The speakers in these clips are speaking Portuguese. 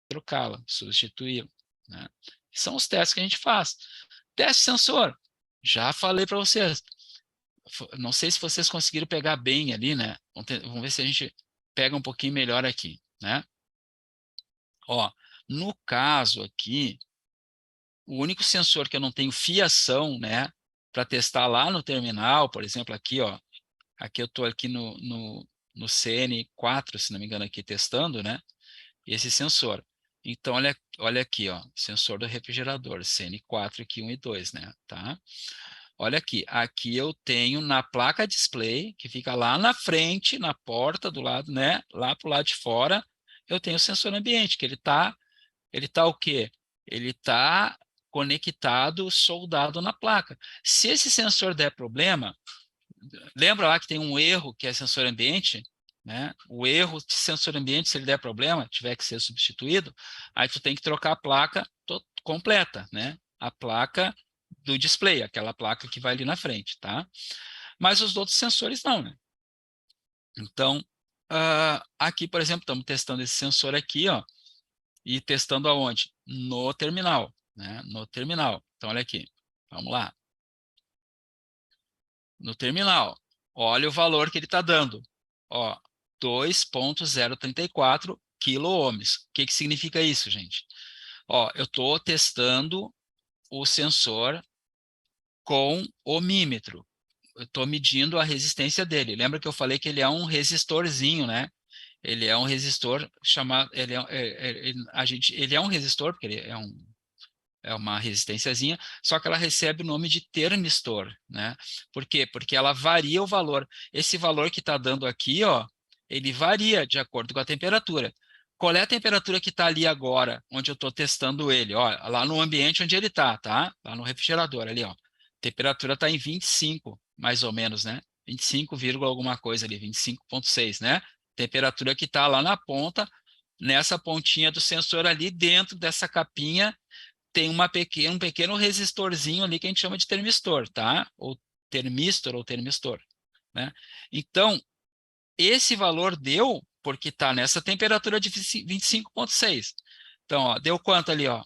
trocá-la, substituí-la, né? São os testes que a gente faz. Teste sensor, já falei para vocês. Não sei se vocês conseguiram pegar bem ali, né? Vamos ver se a gente pega um pouquinho melhor aqui, né? Ó, no caso aqui, o único sensor que eu não tenho fiação, né, para testar lá no terminal, por exemplo, aqui, ó, aqui eu estou aqui no CN4, se não me engano, aqui testando, né, esse sensor. Então, olha aqui, ó, sensor do refrigerador, CN4 aqui, 1 e 2, né, tá? Olha aqui eu tenho na placa display, que fica lá na frente, na porta do lado, né, lá para o lado de fora, eu tenho o sensor ambiente, que ele tá o quê? Ele está conectado, soldado na placa. Se esse sensor der problema, lembra lá que tem um erro que é sensor ambiente, né? O erro de sensor ambiente, se ele der problema, tiver que ser substituído, aí tu tem que trocar a placa completa, né? A placa do display, aquela placa que vai ali na frente, tá? Mas os outros sensores não, né? Então, aqui, por exemplo, estamos testando esse sensor aqui, ó, e testando aonde? No terminal, né? No terminal. Então, olha aqui. Vamos lá. No terminal. Olha o valor que ele está dando. Ó, 2.034 quilo-ohms. O que significa isso, gente? Ó, eu estou testando o sensor com ohmímetro. Eu estou medindo a resistência dele. Lembra que eu falei que ele é um resistorzinho, né? Ele é um resistor chamado, ele é um resistor porque ele é uma resistênciazinha, só que ela recebe o nome de termistor, né? Por quê? Porque ela varia o valor. Esse valor que está dando aqui, ó, ele varia de acordo com a temperatura. Qual é a temperatura que está ali agora, onde eu estou testando ele? Ó, lá no ambiente onde ele está, tá? Lá no refrigerador, ali, ó. A temperatura está em 25, mais ou menos, né? 25, alguma coisa ali, 25,6, né? Temperatura que está lá na ponta, nessa pontinha do sensor ali, dentro dessa capinha, tem um pequeno resistorzinho ali que a gente chama de termistor, tá? Ou termistor ou termistor, né? Então, esse valor deu porque está nessa temperatura de 25,6. Então, ó, deu quanto ali, ó?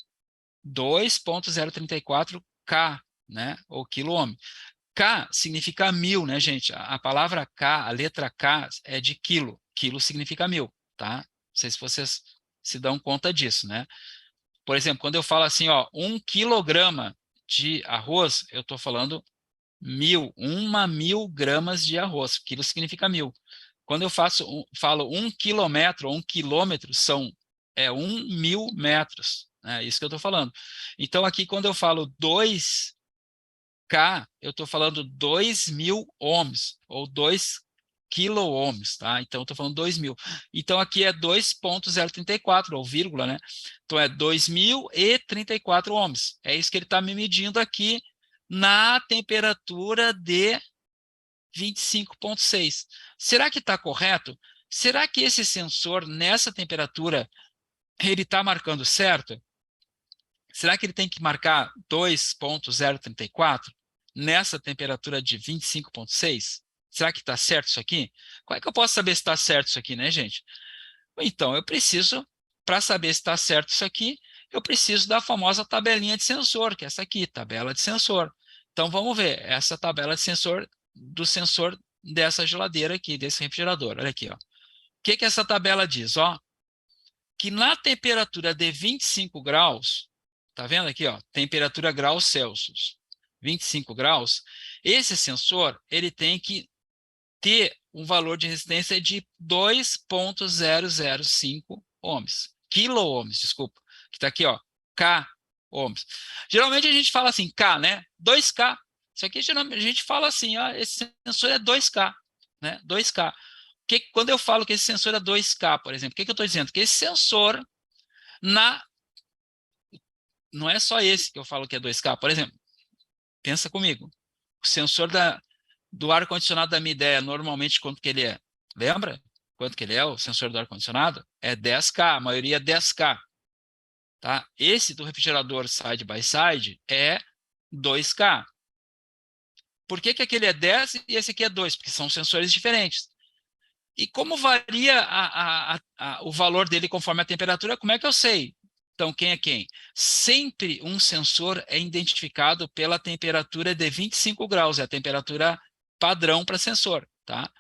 2.034 K, né? Ou quilômetro. K significa 1000, né, gente? A palavra K, a letra K é de quilo. Quilo significa 1000, tá? Não sei se vocês se dão conta disso, né? Por exemplo, quando eu falo assim, ó, 1 quilograma de arroz, eu estou falando 1000 gramas de arroz. Quilo significa 1000. Quando eu falo 1 quilômetro ou 1 quilômetro, são 1.000 metros. É isso que eu estou falando. Então, aqui, quando eu falo 2K, eu estou falando 2.000 ohms, ou 2 quilo-ohms, tá? Então, eu estou falando 2.000. Então, aqui é 2.034, ou vírgula, né? Então, é 2.034 ohms. É isso que ele está me medindo aqui na temperatura de 25,6. Será que está correto? Será que esse sensor, nessa temperatura, ele está marcando certo? Será que ele tem que marcar 2.034 nessa temperatura de 25,6? Será que está certo isso aqui? Como é que eu posso saber se está certo isso aqui, né, gente? Então, eu preciso, para saber se está certo isso aqui, eu preciso da famosa tabelinha de sensor, que é essa aqui, tabela de sensor. Então, vamos ver essa tabela de sensor do sensor dessa geladeira aqui, desse refrigerador. Olha aqui, ó. O que essa tabela diz? Ó, que na temperatura de 25 graus, tá vendo aqui, ó, temperatura graus Celsius, 25 graus, esse sensor, ele tem que ter um valor de resistência de 2.005 ohms, quilo-ohms, desculpa, que está aqui, ó, K ohms. Geralmente a gente fala assim, K, né? 2K. Isso aqui geralmente a gente fala assim, ó, esse sensor é 2K, né? 2K. Quando eu falo que esse sensor é 2K, por exemplo, o que eu estou dizendo? Que esse sensor, não é só esse que eu falo que é 2K. Por exemplo, pensa comigo, o sensor do ar-condicionado da minha ideia, normalmente quanto que ele é? Lembra? Quanto que ele é, o sensor do ar-condicionado? É 10K, a maioria é 10K. Tá? Esse do refrigerador side by side é 2K. Por que aquele é 10 e esse aqui é 2? Porque são sensores diferentes. E como varia o valor dele conforme a temperatura, como é que eu sei? Então, quem é quem? Sempre um sensor é identificado pela temperatura de 25 graus, é a temperatura padrão para sensor, tá?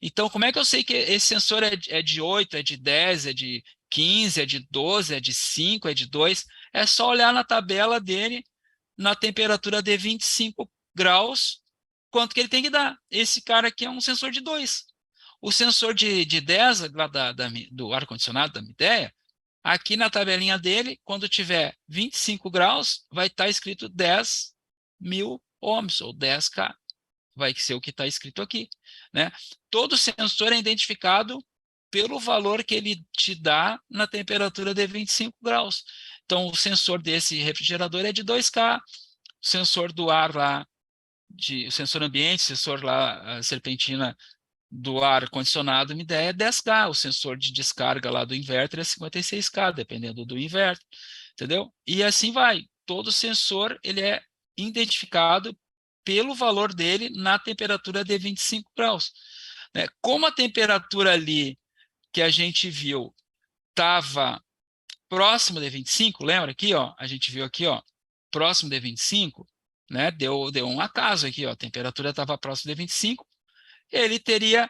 Então, como é que eu sei que esse sensor é de 8, é de 10, é de 15, é de 12, é de 5, é de 2? É só olhar na tabela dele, na temperatura de 25 graus, quanto que ele tem que dar. Esse cara aqui é um sensor de 2. O sensor de 10 lá do ar-condicionado da Midea, aqui na tabelinha dele, quando tiver 25 graus, vai estar escrito 10.000 ohms, ou 10K. Vai ser o que está escrito aqui, né? Todo sensor é identificado pelo valor que ele te dá na temperatura de 25 graus. Então, o sensor desse refrigerador é de 2K, o sensor do ar lá, o sensor ambiente, sensor lá, a serpentina do ar condicionado, uma ideia é 10K, o sensor de descarga lá do inverter é 56K, dependendo do inverter, entendeu? E assim vai. Todo sensor ele é identificado pelo valor dele na temperatura de 25 graus. Né? Como a temperatura ali que a gente viu estava próximo de 25, lembra aqui, ó? A gente viu aqui, ó, próximo de 25, né? Deu um acaso aqui, ó. A temperatura estava próximo de 25, ele teria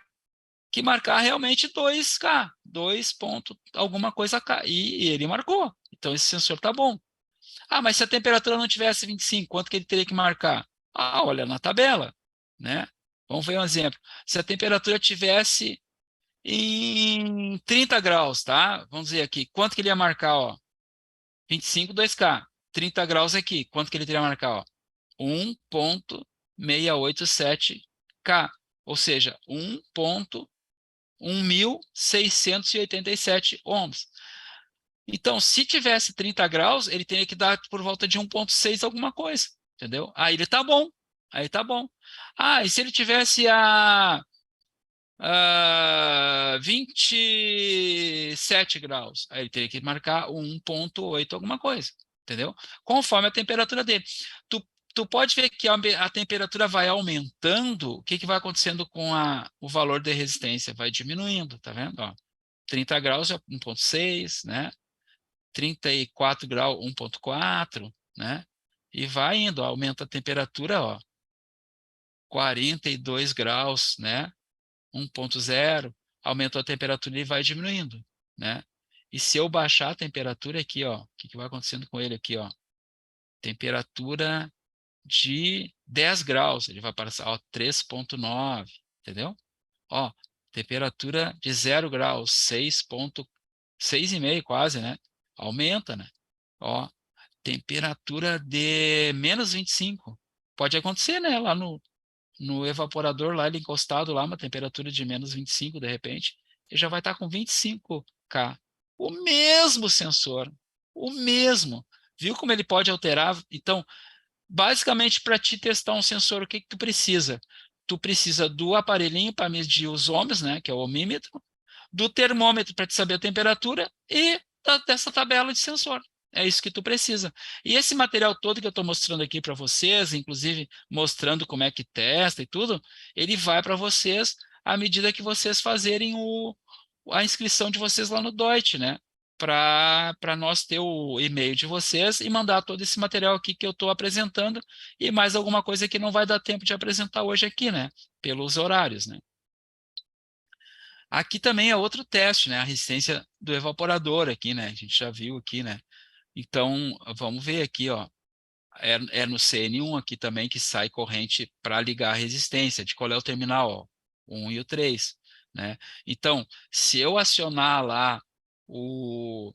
que marcar realmente 2K, 2 ponto alguma coisa K, e ele marcou. Então esse sensor está bom. Ah, mas se a temperatura não tivesse 25, quanto que ele teria que marcar? Ah, olha na tabela, né? Vamos ver um exemplo. Se a temperatura tivesse em 30 graus, tá? Vamos dizer aqui, quanto que ele ia marcar, ó? 25, 2K. 30 graus aqui, quanto que ele teria que marcar, ó? 1,687K, ou seja, 1.687 ohms. Então, se tivesse 30 graus, ele teria que dar por volta de 1,6 alguma coisa, entendeu? Aí ele tá bom, aí tá bom. Ah, e se ele tivesse a 27 graus, aí ele teria que marcar 1,8 alguma coisa, entendeu? Conforme a temperatura dele. Tu, tu pode ver que a temperatura vai aumentando, o que, que vai acontecendo com o valor de resistência? Vai diminuindo, tá vendo? Ó, 30 graus é 1,6, né? 34 graus, 1,4, né? E vai indo, ó, aumenta a temperatura, ó, 42 graus, né? 1,0, aumentou a temperatura e vai diminuindo, né? E se eu baixar a temperatura aqui, ó, o que, que vai acontecendo com ele aqui, ó? Temperatura de 10 graus, ele vai passar, ó, 3,9, entendeu? Ó, temperatura de 0 graus, 6,6,5 quase, né? Aumenta, né? Ó, temperatura de menos 25. Pode acontecer, né? Lá no evaporador, lá ele encostado lá, uma temperatura de menos 25, de repente, ele já vai estar com 25K. O mesmo sensor, o mesmo. Viu como ele pode alterar? Então, basicamente, para te testar um sensor, o que que tu precisa? Tu precisa do aparelhinho para medir os ohms, né, que é o ohmímetro, do termômetro para te saber a temperatura e dessa tabela de sensor. É isso que tu precisa. E esse material todo que eu estou mostrando aqui para vocês, inclusive mostrando como é que testa e tudo, ele vai para vocês à medida que vocês fazerem a inscrição de vocês lá no Deutsche, né? Para nós ter o e-mail de vocês e mandar todo esse material aqui que eu estou apresentando e mais alguma coisa que não vai dar tempo de apresentar hoje aqui, né? Pelos horários, né? Aqui também é outro teste, né? A resistência do evaporador aqui, né? A gente já viu aqui, né? Então, vamos ver aqui, ó. É no CN1 aqui também que sai corrente para ligar a resistência, de qual é o terminal, ó, o 1 e o 3, né? Então, se eu acionar lá o,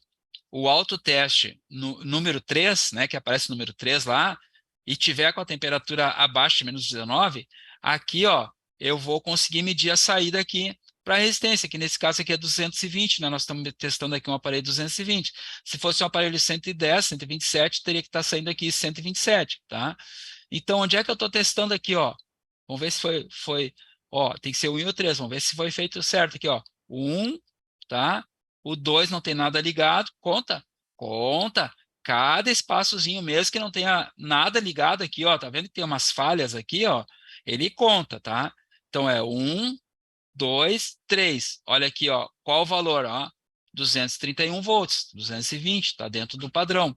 o autoteste no número 3, né, que aparece o número 3 lá, e tiver com a temperatura abaixo de menos 19, aqui, ó, eu vou conseguir medir a saída aqui para a resistência, que nesse caso aqui é 220, né? Nós estamos testando aqui um aparelho 220. Se fosse um aparelho 110, 127, teria que estar saindo aqui 127, tá? Então, onde é que eu estou testando aqui, ó? Vamos ver se ó, tem que ser o 1 e o 3, vamos ver se foi feito certo aqui, ó. O 1, tá? O 2 não tem nada ligado, conta, conta. Cada espaçozinho mesmo que não tenha nada ligado aqui, ó, tá vendo que tem umas falhas aqui, ó? Ele conta, tá? Então é 1, 2, 3. Olha aqui, ó, qual o valor? Ó, 231 volts, 220, está dentro do padrão.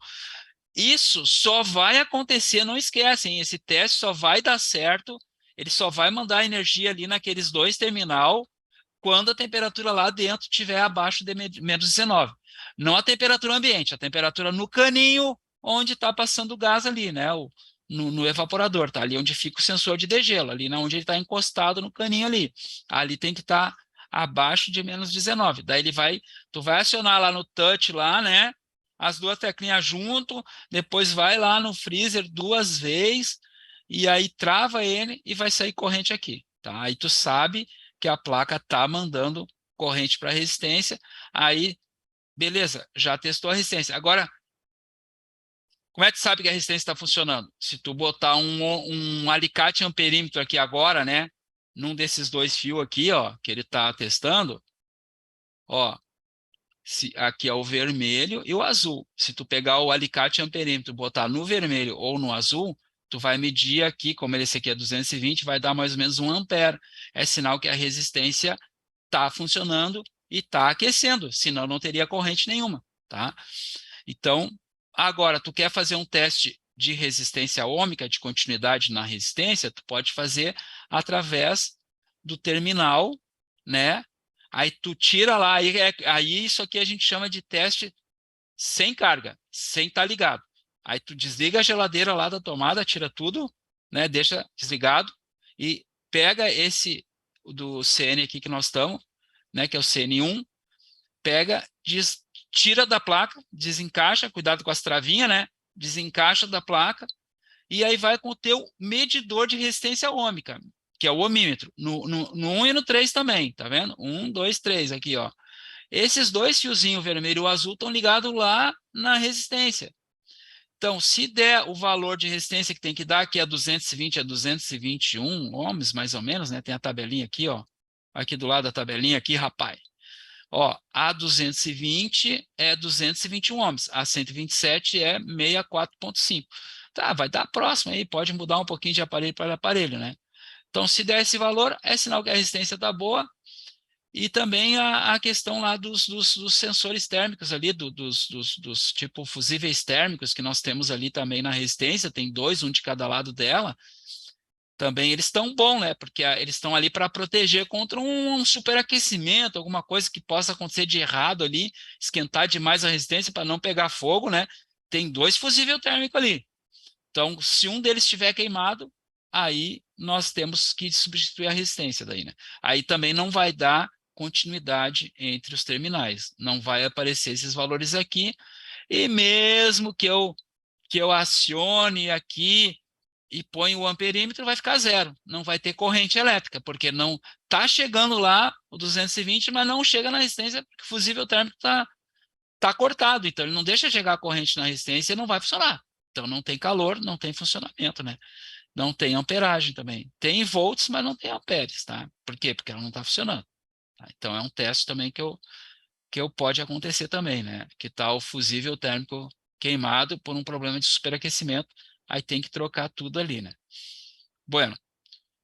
Isso só vai acontecer, não esquecem, esse teste só vai dar certo, ele só vai mandar energia ali naqueles dois terminal quando a temperatura lá dentro estiver abaixo de menos 19. Não a temperatura ambiente, a temperatura no caninho onde está passando o gás ali, né? No evaporador, tá? Ali onde fica o sensor de degelo, ali onde ele está encostado no caninho ali. Ali tem que estar abaixo de menos 19. Daí tu vai acionar lá no touch lá, né? As duas teclinhas junto, depois vai lá no freezer duas vezes e aí trava ele e vai sair corrente aqui, tá? Aí tu sabe que a placa está mandando corrente para a resistência, aí, beleza, já testou a resistência. Agora, como é que sabe que a resistência está funcionando? Se tu botar um alicate amperímetro aqui agora, né, num desses dois fios aqui, ó, que ele está testando, ó, aqui é o vermelho e o azul. Se tu pegar o alicate amperímetro e botar no vermelho ou no azul, tu vai medir aqui, como esse aqui é 220, vai dar mais ou menos 1 ampere. É sinal que a resistência está funcionando e está aquecendo, senão não teria corrente nenhuma, tá? Então, agora, tu quer fazer um teste de resistência ôhmica, de continuidade na resistência, tu pode fazer através do terminal, né? Aí tu tira lá, aí isso aqui a gente chama de teste sem carga, sem estar ligado. Aí tu desliga a geladeira lá da tomada, tira tudo, né? Deixa desligado e pega esse do CN aqui que nós estamos, né? Que é o CN1, pega, tira da placa, desencaixa, cuidado com as travinhas, né? Desencaixa da placa e aí vai com o teu medidor de resistência ôhmica, que é o ohmímetro, no 1 e no 3 também, tá vendo? 1, 2, 3 aqui, ó. Esses dois fiozinhos, vermelho e o azul, estão ligados lá na resistência. Então, se der o valor de resistência que tem que dar, que é 220 a 221 ohms, mais ou menos, né? Tem a tabelinha aqui, ó. Aqui do lado da tabelinha aqui, rapaz. Ó, a 220 é 221 ohms, a 127 é 64,5. Tá, vai dar próximo aí, pode mudar um pouquinho de aparelho para aparelho, né? Então, se der esse valor, é sinal que a resistência está boa. E também a questão lá dos sensores térmicos ali, dos tipo fusíveis térmicos que nós temos ali também na resistência, tem dois, um de cada lado dela. Também eles estão bons, né? Porque eles estão ali para proteger contra um superaquecimento, alguma coisa que possa acontecer de errado ali, esquentar demais a resistência para não pegar fogo, né? Tem dois fusíveis térmicos ali. Então, se um deles estiver queimado, aí nós temos que substituir a resistência daí, né? Aí também não vai dar continuidade entre os terminais, não vai aparecer esses valores aqui, e mesmo que eu acione aqui e ponho o amperímetro, vai ficar zero, não vai ter corrente elétrica, porque não está chegando lá o 220, mas não chega na resistência, porque o fusível térmico está cortado, então ele não deixa chegar a corrente na resistência e não vai funcionar. Então não tem calor, não tem funcionamento, né? Não tem amperagem também. Tem volts, mas não tem amperes, tá? Por quê? Porque ela não está funcionando. Tá? Então é um teste também que pode acontecer também, né? Que está o fusível térmico queimado por um problema de superaquecimento, aí tem que trocar tudo ali, né? Bueno,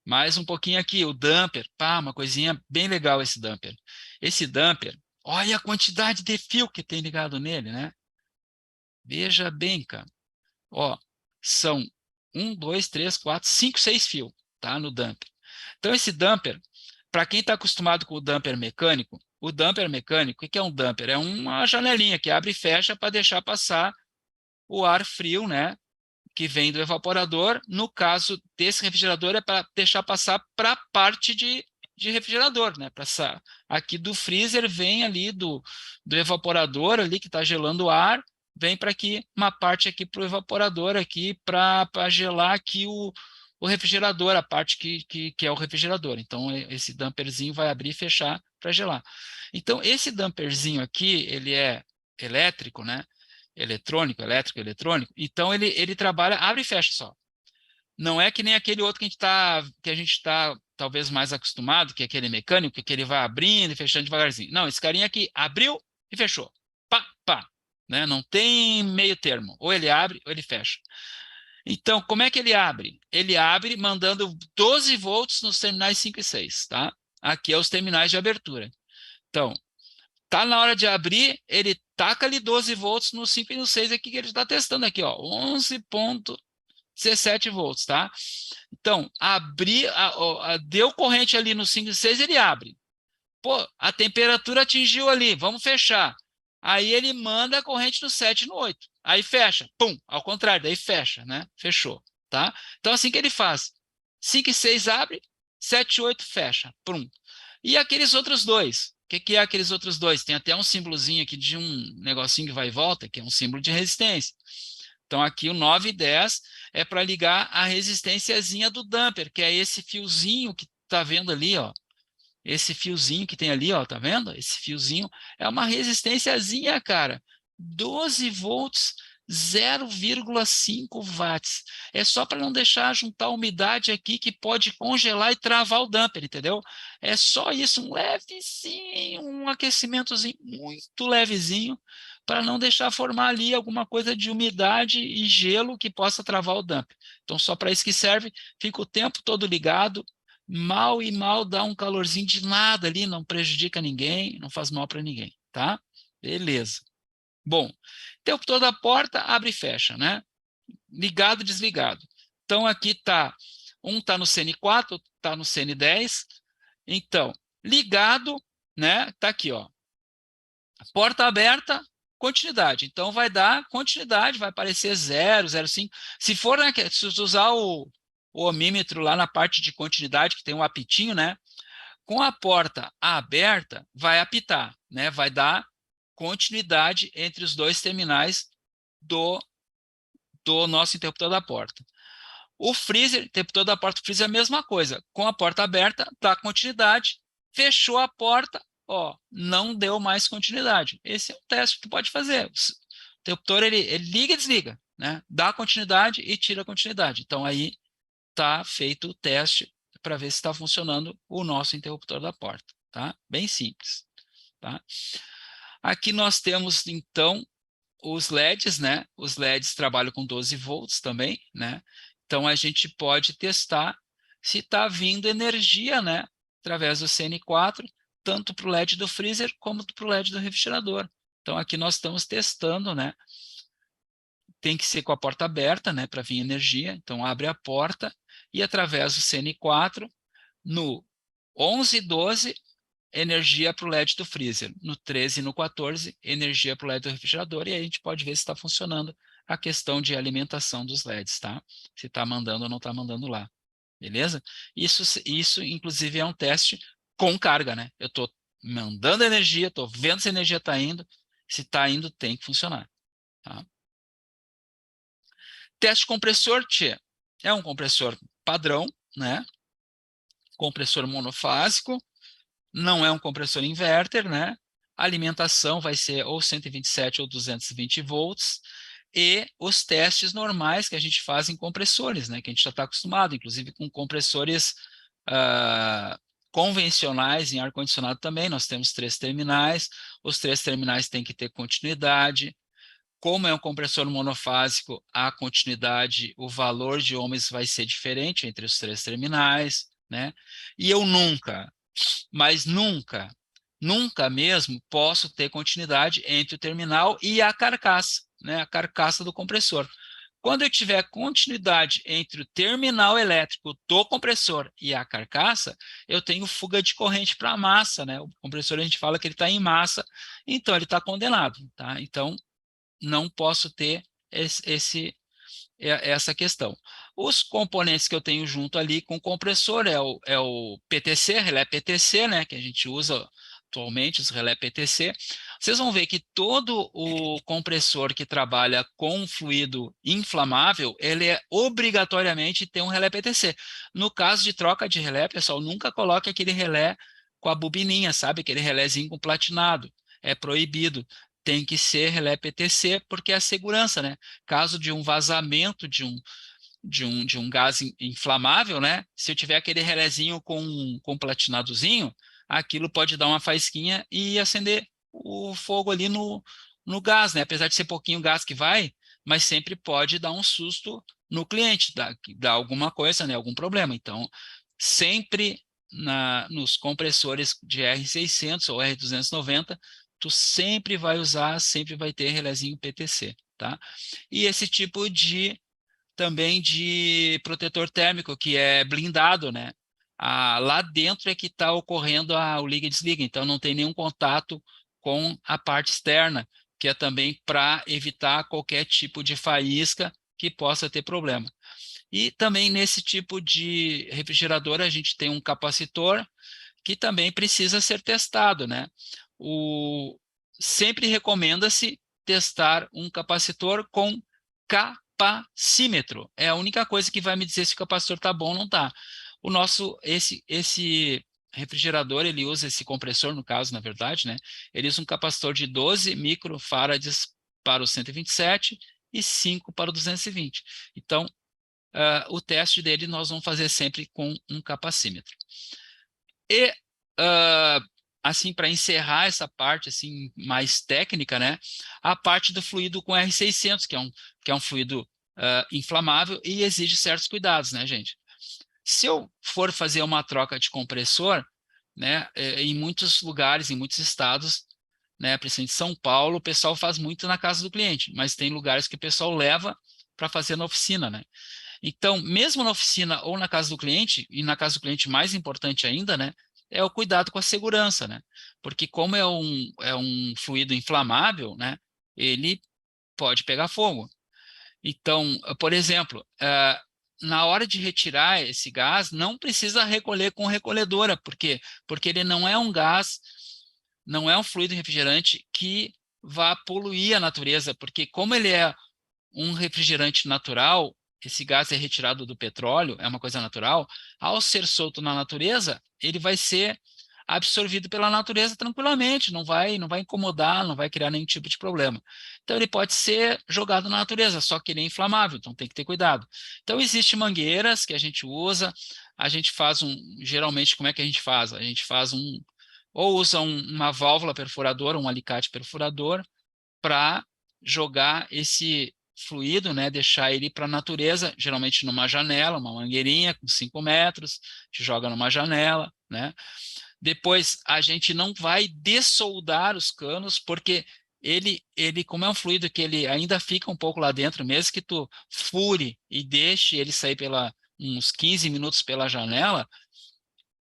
mais um pouquinho aqui, o damper. Pá, uma coisinha bem legal esse damper. Esse damper, olha a quantidade de fio que tem ligado nele, né? Veja bem, cara. Ó, são 1, 2, 3, 4, 5, 6 fios, tá? No damper. Então, esse damper, para quem está acostumado com o damper mecânico, o que é um damper? É uma janelinha que abre e fecha para deixar passar o ar frio, né? Que vem do evaporador. No caso desse refrigerador, é para deixar passar para a parte de refrigerador, né? Aqui do freezer vem ali do evaporador ali que está gelando o ar, vem para aqui uma parte aqui para o evaporador aqui para gelar aqui o refrigerador, a parte que é o refrigerador. Então esse damperzinho vai abrir e fechar para gelar. Então esse damperzinho aqui ele é elétrico, né? Eletrônico, elétrico, eletrônico. Então ele trabalha, abre e fecha só. Não é que nem aquele outro que a gente está talvez mais acostumado, que é aquele mecânico, que ele vai abrindo e fechando devagarzinho. Não, esse carinha aqui abriu e fechou. Pá, pá. Né? Não tem meio termo. Ou ele abre ou ele fecha. Então, como é que ele abre? Ele abre mandando 12 volts nos terminais 5 e 6, tá? Aqui é os terminais de abertura. Então, tá na hora de abrir, ele taca ali 12 volts no 5 e no 6 aqui que ele está testando aqui, ó, 11,17 volts, tá? Então, abrir, deu corrente ali no 5 e 6, ele abre. Pô, a temperatura atingiu ali, vamos fechar. Aí ele manda a corrente no 7 e no 8. Aí fecha, pum, ao contrário, daí fecha, né? Fechou, tá? Então, assim que ele faz. 5 e 6 abre, 7 e 8 fecha, pum. E aqueles outros dois? O que é aqueles outros dois? Tem até um símbolozinho aqui de um negocinho que vai e volta, que é um símbolo de resistência. Então, aqui o 9 e 10 é para ligar a resistênciazinha do damper, que é esse fiozinho que tá vendo ali, ó. Esse fiozinho que tem ali, ó, tá vendo? Esse fiozinho é uma resistênciazinha, cara. 12 volts, 0,5 watts. É só para não deixar juntar umidade aqui que pode congelar e travar o damper, entendeu? É só isso, um levezinho, um aquecimentozinho muito levezinho para não deixar formar ali alguma coisa de umidade e gelo que possa travar o damper. Então, só para isso que serve, fica o tempo todo ligado, mal e mal dá um calorzinho de nada ali, não prejudica ninguém, não faz mal para ninguém, tá? Beleza. Bom, interruptor da porta abre e fecha, né? Ligado, desligado. Então aqui tá, um tá no CN4, outro tá no CN10. Então, ligado, né? Tá aqui, ó. Porta aberta, continuidade. Então vai dar continuidade, vai aparecer 0, 0,5. Se for, né, se usar o ohmímetro lá na parte de continuidade, que tem um apitinho, né? Com a porta aberta, vai apitar, né? Vai dar continuidade entre os dois terminais do, do nosso interruptor da porta. O freezer, interruptor da porta freezer é a mesma coisa. Com a porta aberta, dá continuidade. Fechou a porta, ó, não deu mais continuidade. Esse é um teste que tu pode fazer. O interruptor, ele liga e desliga, né? Dá continuidade e tira a continuidade. Então, aí está feito o teste para ver se está funcionando o nosso interruptor da porta, tá? Bem simples, tá? Aqui nós temos, então, os LEDs, né? Os LEDs trabalham com 12 volts também, né? Então, a gente pode testar se está vindo energia, né? Através do CN4, tanto para o LED do freezer como para o LED do refrigerador. Então, aqui nós estamos testando, né? Tem que ser com a porta aberta, né? Para vir energia. Então, abre a porta e através do CN4, no 11 e 12, energia para o LED do freezer. No 13 e no 14, energia para o LED do refrigerador. E aí a gente pode ver se está funcionando a questão de alimentação dos LEDs, tá? Se está mandando ou não está mandando lá. Beleza? Isso, inclusive, é um teste com carga, né? Eu estou mandando energia, estou vendo se a energia está indo. Se está indo, tem que funcionar. Tá? Teste compressor, tchê. É um compressor padrão, né? Compressor monofásico, não é um compressor inverter, né? A alimentação vai ser ou 127 ou 220 volts, e os testes normais que a gente faz em compressores, né? Que a gente já está acostumado, inclusive com compressores convencionais em ar-condicionado também. Nós temos 3 terminais, os 3 terminais têm que ter continuidade. Como é um compressor monofásico, a continuidade, o valor de ohms vai ser diferente entre os 3 terminais, né? E eu nunca, mas nunca, nunca mesmo posso ter continuidade entre o terminal e a carcaça, né? A carcaça do compressor. Quando eu tiver continuidade entre o terminal elétrico do compressor e a carcaça, eu tenho fuga de corrente para a massa, né? O compressor a gente fala que ele está em massa, então ele está condenado, tá? Então não posso ter essa questão. Os componentes que eu tenho junto ali com o compressor é o PTC, relé PTC, né, que a gente usa atualmente, os relé PTC. Vocês vão ver que todo o compressor que trabalha com fluido inflamável, ele é obrigatoriamente tem um relé PTC. No caso de troca de relé, pessoal, nunca coloque aquele relé com a bobininha, sabe? Aquele relézinho com platinado. É proibido. Tem que ser relé PTC, porque é a segurança, né? Caso de um vazamento de um gás inflamável, né? Se eu tiver aquele relézinho com platinadozinho, aquilo pode dar uma faísquinha e acender o fogo ali no gás, né? Apesar de ser pouquinho gás que vai, mas sempre pode dar um susto no cliente, dar alguma coisa, né? Algum problema. Então, sempre nos compressores de R600 ou R290, tu sempre vai usar, sempre vai ter relézinho PTC, tá? E esse tipo também de protetor térmico, que é blindado, né? Lá dentro é que está ocorrendo o liga e desliga, então não tem nenhum contato com a parte externa, que é também para evitar qualquer tipo de faísca que possa ter problema. E também nesse tipo de refrigerador a gente tem um capacitor que também precisa ser testado, né? Sempre recomenda-se testar um capacitor com capacímetro. É a única coisa que vai me dizer se o capacitor está bom ou não está. Esse refrigerador, ele usa esse compressor, no caso, na verdade, né? Ele usa um capacitor de 12 microfarads para o 127 e 5 para o 220. Então, o teste dele nós vamos fazer sempre com um capacímetro. E, assim, para encerrar essa parte assim mais técnica, né, a parte do fluido com R600, que é um fluido inflamável e exige certos cuidados, né, gente? Se eu for fazer uma troca de compressor, né, em muitos lugares, em muitos estados, né, principalmente São Paulo, o pessoal faz muito na casa do cliente, mas tem lugares que o pessoal leva para fazer na oficina, né? Então, mesmo na oficina ou na casa do cliente, e na casa do cliente mais importante ainda, né, é o cuidado com a segurança, né? Porque como é um fluido inflamável, né, ele pode pegar fogo. Então, por exemplo, na hora de retirar esse gás, não precisa recolher com recolhedora, por quê? Porque ele não é um gás, não é um fluido refrigerante que vá poluir a natureza, porque como ele é um refrigerante natural, esse gás é retirado do petróleo, é uma coisa natural, ao ser solto na natureza, ele vai ser absorvido pela natureza tranquilamente, não vai incomodar, não vai criar nenhum tipo de problema. Então ele pode ser jogado na natureza, só que ele é inflamável, então tem que ter cuidado. Então existem mangueiras que a gente usa, a gente faz geralmente como é que a gente faz? A gente faz ou usa uma válvula perfuradora, um alicate perfurador, para jogar esse fluido, né, deixar ele para a natureza, geralmente numa janela, uma mangueirinha com 5 metros, te joga numa janela, né? Depois a gente não vai dessoldar os canos, porque como é um fluido que ele ainda fica um pouco lá dentro, mesmo que tu fure e deixe ele sair uns 15 minutos pela janela,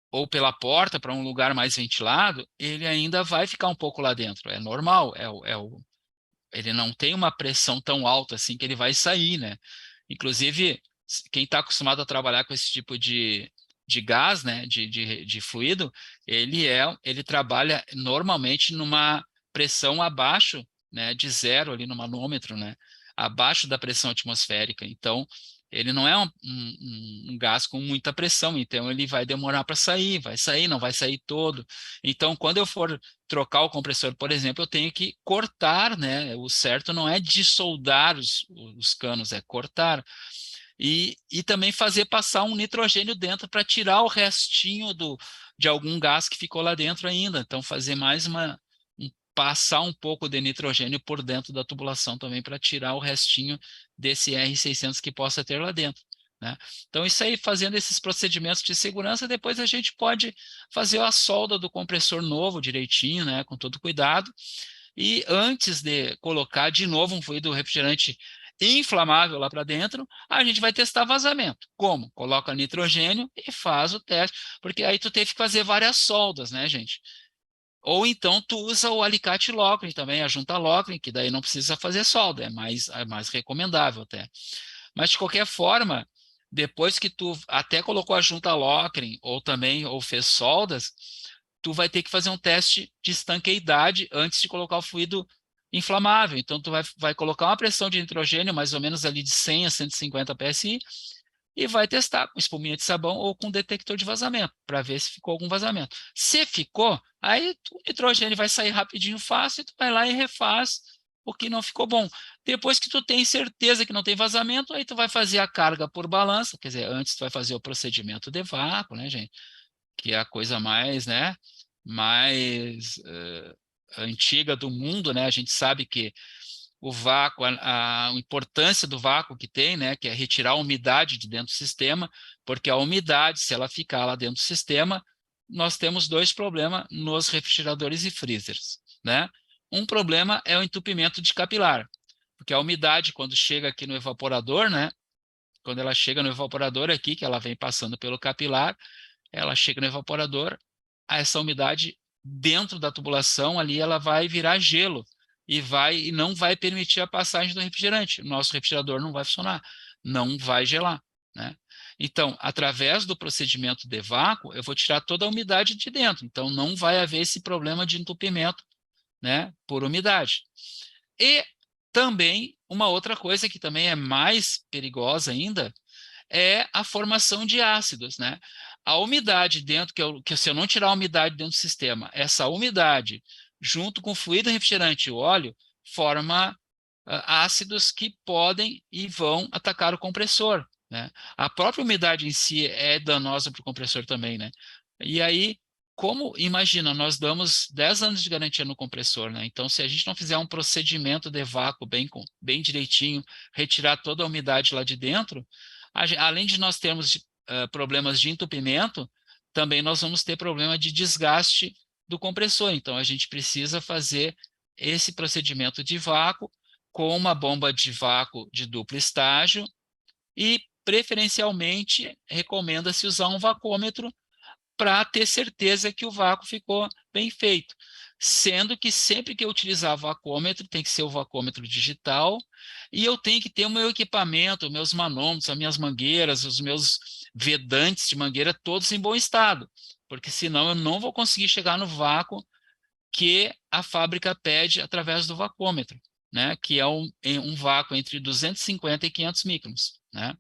ou pela porta para um lugar mais ventilado, ele ainda vai ficar um pouco lá dentro. É normal, ele não tem uma pressão tão alta assim que ele vai sair, né? Inclusive, quem está acostumado a trabalhar com esse tipo de gás, né, de fluido, ele trabalha normalmente numa pressão abaixo, né, de zero ali no manômetro, né, abaixo da pressão atmosférica. Então, ele não é um gás com muita pressão, então ele vai demorar para sair, vai sair, não vai sair todo. Então, quando eu for trocar o compressor, por exemplo, eu tenho que cortar, né? O certo não é dissoldar os canos, é cortar. E também fazer passar um nitrogênio dentro para tirar o restinho de algum gás que ficou lá dentro ainda. Então, fazer mais passar um pouco de nitrogênio por dentro da tubulação também para tirar o restinho desse R600 que possa ter lá dentro, né? Então, isso aí, fazendo esses procedimentos de segurança, depois a gente pode fazer a solda do compressor novo direitinho, né, com todo cuidado. E antes de colocar de novo um fluido refrigerante inflamável lá para dentro, a gente vai testar vazamento. Como? Coloca nitrogênio e faz o teste, porque aí tu teve que fazer várias soldas, né, gente? Ou então tu usa o alicate Locring também, a junta Locring, que daí não precisa fazer solda, é mais recomendável até. Mas de qualquer forma, depois que tu até colocou a junta Locring ou fez soldas, tu vai ter que fazer um teste de estanqueidade antes de colocar o fluido inflamável. Então tu vai colocar uma pressão de nitrogênio mais ou menos ali de 100 a 150 psi e vai testar com espuminha de sabão ou com detector de vazamento, para ver se ficou algum vazamento. Se ficou, aí o nitrogênio vai sair rapidinho, fácil, e tu vai lá e refaz o que não ficou bom. Depois que tu tem certeza que não tem vazamento, aí tu vai fazer a carga por balança, quer dizer, antes tu vai fazer o procedimento de vácuo, né, gente? Que é a coisa mais, né, mais antiga do mundo, né? A gente sabe que o vácuo, a importância do vácuo que tem, né, que é retirar a umidade de dentro do sistema, porque a umidade, se ela ficar lá dentro do sistema, nós temos dois problemas nos refrigeradores e freezers, né? Um problema é o entupimento de capilar, porque a umidade, quando chega aqui no evaporador, né, quando ela chega no evaporador aqui, que ela vem passando pelo capilar, ela chega no evaporador, essa umidade dentro da tubulação ali, ela vai virar gelo e não vai permitir a passagem do refrigerante. O nosso refrigerador não vai funcionar, não vai gelar, né? Então, através do procedimento de vácuo, eu vou tirar toda a umidade de dentro. Então, não vai haver esse problema de entupimento, né, por umidade. E também uma outra coisa que também é mais perigosa ainda é a formação de ácidos, né? A umidade dentro, que se eu não tirar a umidade dentro do sistema, essa umidade, junto com o fluido refrigerante e o óleo, forma ácidos que podem e vão atacar o compressor, né? A própria umidade em si é danosa para o compressor também, né? E aí, como, imagina, nós damos 10 anos de garantia no compressor, né? Então, se a gente não fizer um procedimento de vácuo bem direitinho, retirar toda a umidade lá de dentro, além de nós termos problemas de entupimento, também nós vamos ter problema de desgaste do compressor. Então, a gente precisa fazer esse procedimento de vácuo com uma bomba de vácuo de duplo estágio e, preferencialmente, recomenda-se usar um vacômetro para ter certeza que o vácuo ficou bem feito. Sendo que sempre que eu utilizar vacômetro, tem que ser o vacômetro digital, e eu tenho que ter o meu equipamento, meus manômetros, as minhas mangueiras, os meus vedantes de mangueira, todos em bom estado, porque senão eu não vou conseguir chegar no vácuo que a fábrica pede através do vacômetro, né? Que é um vácuo entre 250 e 500 microns, né?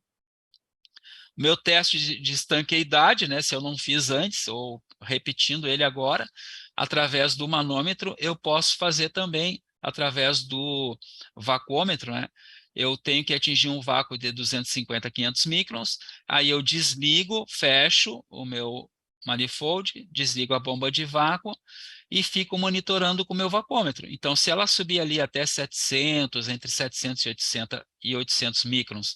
Meu teste de estanqueidade, né, se eu não fiz antes, ou repetindo ele agora, através do manômetro, eu posso fazer também através do vacômetro, né? Eu tenho que atingir um vácuo de 250 a 500 microns, aí eu desligo, fecho o meu manifold, desligo a bomba de vácuo e fico monitorando com o meu vacômetro. Então, se ela subir ali até 700, entre 700 e 800 microns,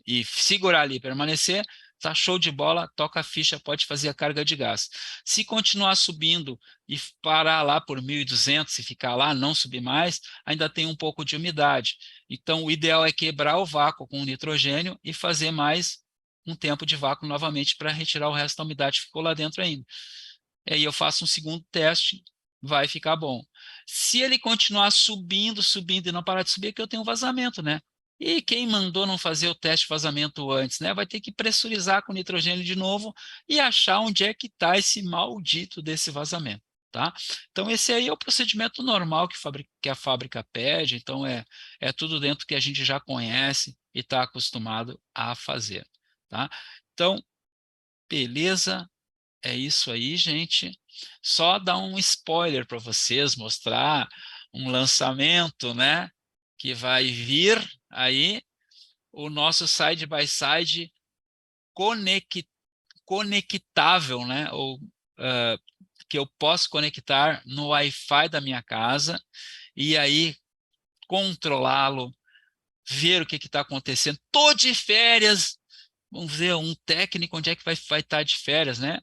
e segurar ali, permanecer, tá show de bola, toca a ficha, pode fazer a carga de gás. Se continuar subindo e parar lá por 1.200, se ficar lá, não subir mais, ainda tem um pouco de umidade. Então, o ideal é quebrar o vácuo com o nitrogênio e fazer mais um tempo de vácuo novamente para retirar o resto da umidade que ficou lá dentro ainda. E aí eu faço um segundo teste, vai ficar bom. Se ele continuar subindo, subindo e não parar de subir, é que eu tenho um vazamento, né? E quem mandou não fazer o teste de vazamento antes, né? Vai ter que pressurizar com nitrogênio de novo e achar onde é que está esse maldito desse vazamento, tá? Então esse aí é o procedimento normal que a fábrica pede, então é tudo dentro que a gente já conhece e está acostumado a fazer, tá? Então, beleza, é isso aí, gente. Só dar um spoiler para vocês, mostrar um lançamento, né? Que vai vir aí, o nosso side by side conectável, né? Ou que eu posso conectar no Wi-Fi da minha casa e aí controlá-lo, ver o que está acontecendo. Tô de férias, vamos ver um técnico onde é que vai estar de férias, né?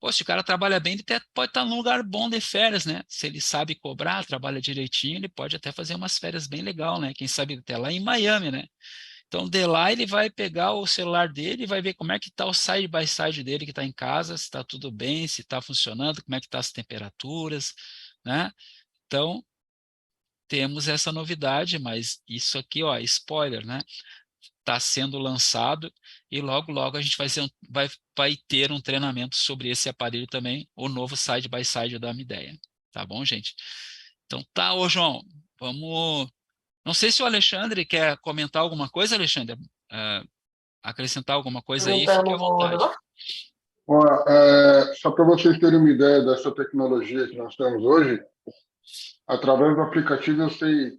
Pô, se o cara trabalha bem, ele até pode estar num lugar bom de férias, né? Se ele sabe cobrar, trabalha direitinho, ele pode até fazer umas férias bem legal, né? Quem sabe até lá em Miami, né? Então, de lá ele vai pegar o celular dele e vai ver como é que está o side by side dele que está em casa, se está tudo bem, se está funcionando, como é que está as temperaturas, né? Então, temos essa novidade, mas isso aqui, ó, spoiler, né? Está sendo lançado e logo, logo a gente vai ter um treinamento sobre esse aparelho também, o novo side by side da Mideia. Tá bom, gente? Então tá, ô João, vamos. Não sei se o Alexandre quer comentar alguma coisa, Alexandre, acrescentar alguma coisa aí, fique à Perguntando no vontade. negócio. Ó, só para vocês terem uma ideia dessa tecnologia que nós temos hoje, através do aplicativo eu sei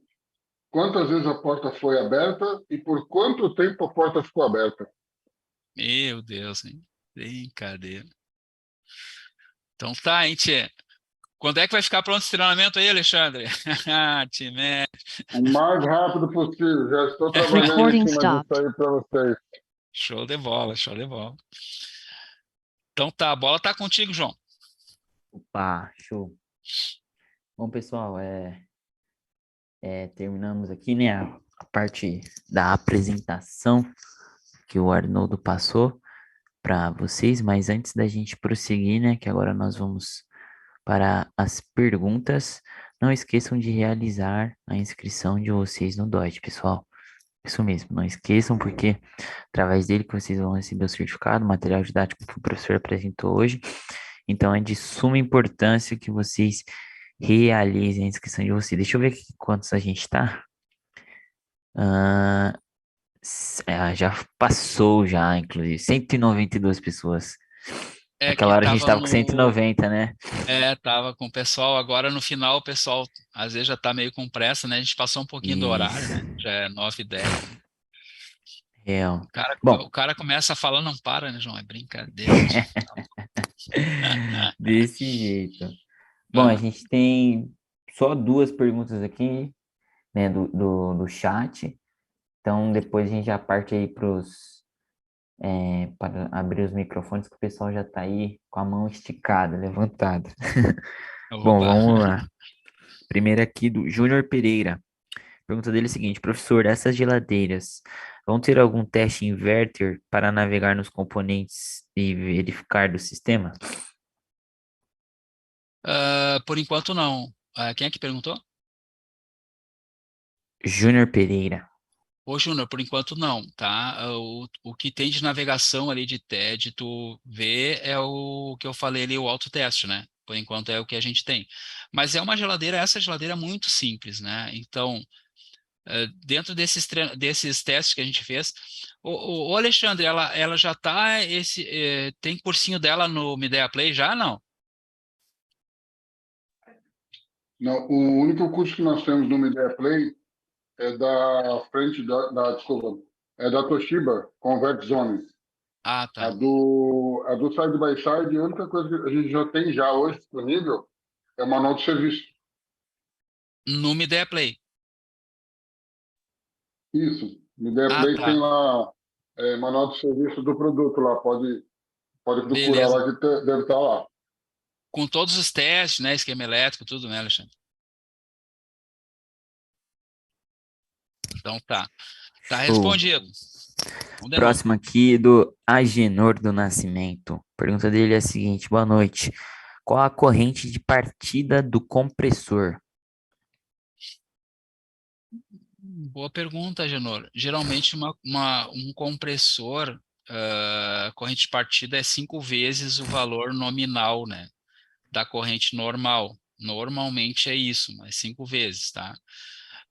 quantas vezes a porta foi aberta e por quanto tempo a porta ficou aberta. Meu Deus, hein? Brincadeira. Então tá, gente. Quando é que vai ficar pronto esse treinamento aí, Alexandre? Time. O mais rápido possível. Já estou trabalhando em Recording cima disso stopped. aí para vocês. Show de bola, show de bola. Então tá, a bola tá contigo, João. Opa, show. Bom, pessoal, terminamos aqui, né, a parte da apresentação que o Arnoldo passou para vocês, mas antes da gente prosseguir, né, que agora nós vamos para as perguntas, não esqueçam de realizar a inscrição de vocês no Dodge, pessoal. Isso mesmo, não esqueçam, porque através dele que vocês vão receber o certificado, o material didático que o professor apresentou hoje. Então, é de suma importância que vocês realizem a inscrição de vocês. Deixa eu ver aqui quantos a gente tá. Ah, já passou já, inclusive, 192 pessoas. É que Naquela hora a gente tava tava com no. 190, né? Tava com o pessoal. Agora no final o pessoal às vezes já tá meio com pressa, né? A gente passou um pouquinho do horário, Isso, né? Já é 9h10, né? real. Bom, O cara começa a falar, não para, né, João? É brincadeira. desse jeito. Bom, a Ah, gente tem só duas perguntas aqui, né, do chat. Então, depois a gente já parte aí para abrir os microfones, que o pessoal já está aí com a mão esticada, levantada. Bom, opa. vamos lá. Primeiro aqui do Júnior Pereira. A pergunta dele é a seguinte: professor, essas geladeiras vão ter algum teste inverter para navegar nos componentes e verificar do sistema? Por enquanto não. Quem é que perguntou? Júnior Pereira. Ô, Júnior, por enquanto não, tá? O que tem de navegação ali de TED, tu vê, é o que eu falei ali, o autoteste, né? Por enquanto é o que a gente tem. Mas é uma geladeira, essa geladeira é muito simples, né? Então, dentro desses testes que a gente fez, o Alexandre, ela já tá, tem cursinho dela no Midea Play já, não? Não, o único curso que nós temos no Media Play é da frente desculpa, é da Toshiba Convert Zone. Ah, A tá. do Side by Side, a única coisa que a gente já tem já hoje disponível é o manual de serviço. No Midea Play. Isso. Media Ah, Play tem tá. lá manual de serviço do produto lá. Pode procurar Beleza. lá que deve estar lá. Com todos os testes, né? Esquema elétrico, tudo, né, Alexandre? Então tá. Tá Show. respondido. Vamos de novo. Próximo aqui do Agenor do Nascimento. A pergunta dele é a seguinte: boa noite. Qual a corrente de partida do compressor? Boa pergunta, Genor. Geralmente um compressor, corrente de partida é 5 vezes o valor nominal, né, da corrente normal. Normalmente é isso, mas 5 vezes, tá?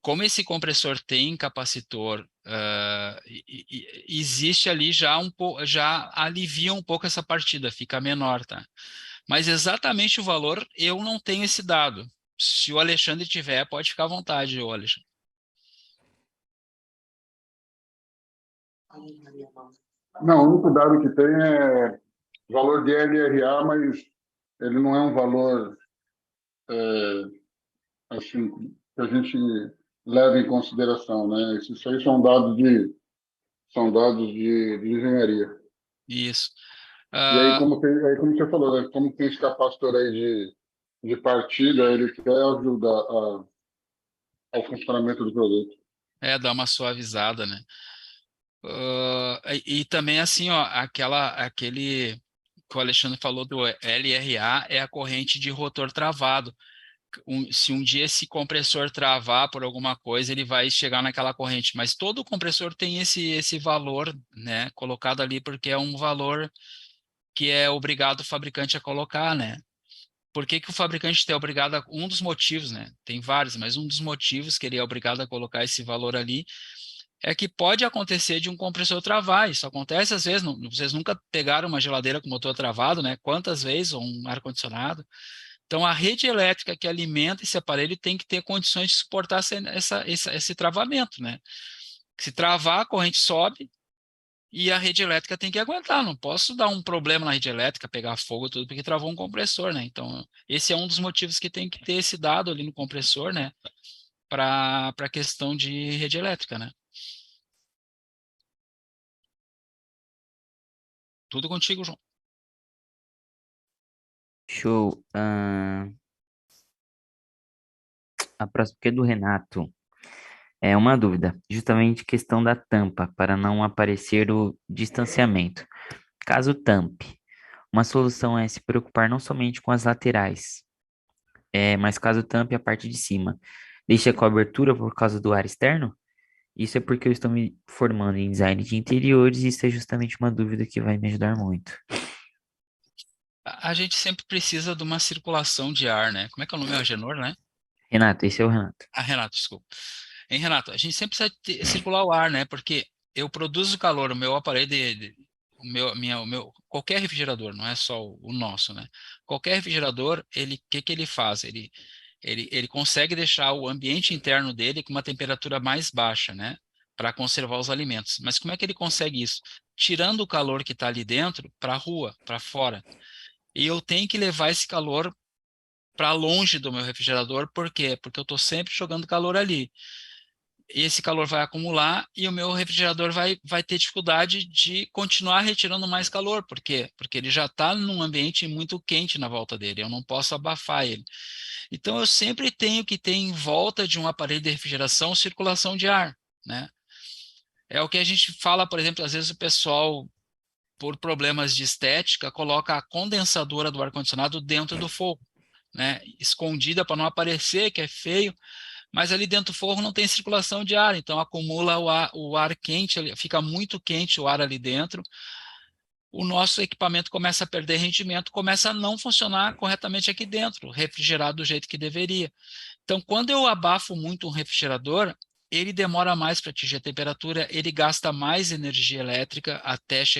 Como esse compressor tem capacitor, existe ali já já alivia um pouco essa partida, fica menor, tá? Mas exatamente o valor eu não tenho esse dado. Se o Alexandre tiver, pode ficar à vontade, ô Alexandre. Não, o único dado que tem é valor de LRA, mas ele não é um valor assim que a gente leva em consideração, né? Isso aí são dados de engenharia. Isso. E aí, Ah, como você falou, né? Como tem esse capacitor aí de partida, ele quer ajudar ao funcionamento do produto. dá uma suavizada, né? E também assim, ó, aquele que o Alexandre falou do LRA é a corrente de rotor travado. Se um dia esse compressor travar por alguma coisa, ele vai chegar naquela corrente. Mas todo compressor tem esse valor, né, colocado ali porque é um valor que é obrigado o fabricante a colocar, né? Por que que o fabricante é obrigado um dos motivos, né? Tem vários, mas um dos motivos que ele é obrigado a colocar esse valor ali é que pode acontecer de um compressor travar. Isso acontece às vezes. Vocês nunca pegaram uma geladeira com motor travado, né? Quantas vezes? Ou um ar-condicionado. Então, a rede elétrica que alimenta esse aparelho tem que ter condições de suportar esse travamento, né? Se travar, a corrente sobe, e a rede elétrica tem que aguentar. Não posso dar um problema na rede elétrica, pegar fogo tudo, porque travou um compressor, né? Então, esse é um dos motivos que tem que ter esse dado ali no compressor, né? Para a questão de rede elétrica, né? Tudo contigo, João. Show. A próxima que é do Renato. É uma dúvida, justamente questão da tampa, para não aparecer o distanciamento. Caso tampe, uma solução é se preocupar não somente com as laterais, mas caso tampe a parte de cima, deixa com abertura por causa do ar externo? Isso é porque eu estou me formando em design de interiores e isso é justamente uma dúvida que vai me ajudar muito. A gente sempre precisa de uma circulação de ar, né? Como é que é o nome? É Agenor, né? Renato, esse é o Renato. Ah, Renato, desculpa. Hein, Renato, a gente sempre precisa circular o ar, né? Porque eu produzo calor, o meu aparelho o meu, qualquer refrigerador, não é só o nosso, né? Qualquer refrigerador, o que que ele faz? Ele consegue deixar o ambiente interno dele com uma temperatura mais baixa, né? Para conservar os alimentos. Mas como é que ele consegue isso? Tirando o calor que está ali dentro para a rua, para fora. E eu tenho que levar esse calor para longe do meu refrigerador, por quê? Porque eu estou sempre jogando calor ali. E esse calor vai acumular e o meu refrigerador vai ter dificuldade de continuar retirando mais calor. Por quê? Porque ele já está num ambiente muito quente na volta dele, eu não posso abafar ele. Então, eu sempre tenho que ter em volta de um aparelho de refrigeração circulação de ar, né? É o que a gente fala, por exemplo, às vezes o pessoal, por problemas de estética, coloca a condensadora do ar-condicionado dentro do fogo, né? Escondida para não aparecer, que é feio, mas ali dentro do forro não tem circulação de ar, então acumula o ar quente, fica muito quente o ar ali dentro, o nosso equipamento começa a perder rendimento, começa a não funcionar corretamente aqui dentro, refrigerar do jeito que deveria. Então, quando eu abafo muito um refrigerador, ele demora mais para atingir a temperatura, ele gasta mais energia elétrica até chegar